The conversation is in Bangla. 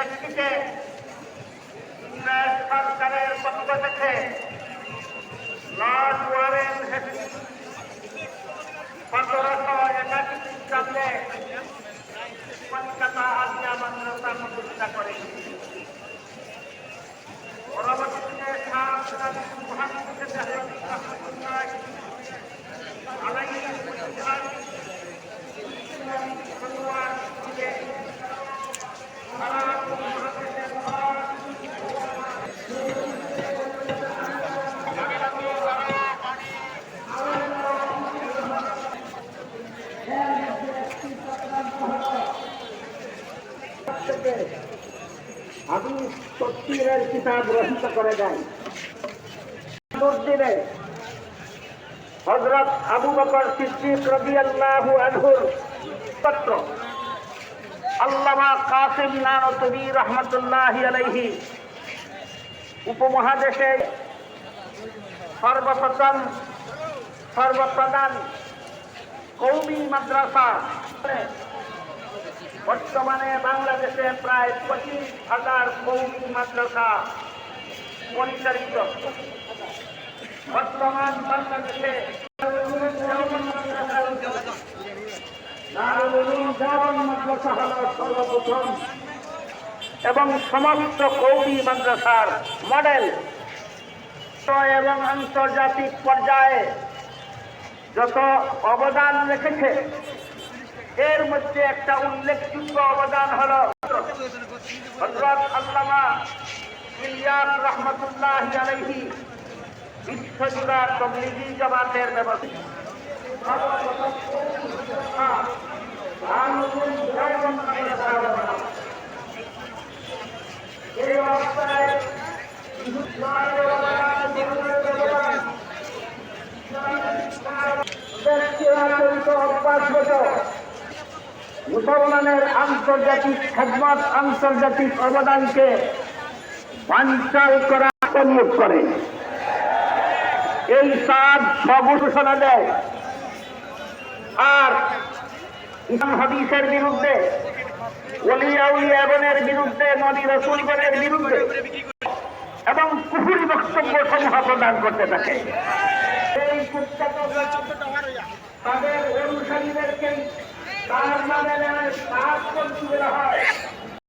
ব্যক্তিকে সরকারের পক্ষ থেকে লর্ড ওয়ারেন হেস্টিংস 1581 খ্রিস্টাব্দে কলকাতা আলিয়া মাদ্রাসা প্রতিষ্ঠা করে। পরবর্তীতে হাদিস তফসীরের কিতাব রচিত করে দেন। মসজিদে হযরত আবু বকর সিদ্দিক রাদিয়াল্লাহু আনহুর পুত্র আল্লামা কাসিম নানতুবি রাহমাতুল্লাহি আলাইহি উপমহাদেশে সর্বপ্রধান কওমি মাদ্রাসা, বর্তমানে বাংলাদেশে প্রায় 25,000 কওমি মাদ্রাসা পরিচালিত। বর্তমান বাংলাদেশে মাদ্রাসা হল সর্বপ্রথম এবং সমস্ত কওমি মাদ্রাসার মডেল এবং আন্তর্জাতিক পর্যায়ে যত অবদান রেখেছে এর মধ্যে একটা উল্লেখযোগ্য অবদান হল হযরত আল্লামা ইলিয়াস রাহমাতুল্লাহি আলাইহি বিশ্বজোড়া তাবলীগী জামাতের ব্যবস্থা। এই অবস্থায় মুসলমানের আন্তর্জাতিক খেদমত, আন্তর্জাতিক অবদানকে বানচাল করা নিয়োগ করে। এই সাদ সঘোষণা দেয় আর ইসলাম হাদিসের বিরুদ্ধে, ওলিয়া উলিয়াগণের বিরুদ্ধে, নবী রাসূলগণের বিরুদ্ধে এবং কুফরি বক্তব্য সমূহ প্রদান করতে থাকে। এই তাদের অনুসারীদেরকে তার নামে সাহায্য দেওয়া হয়।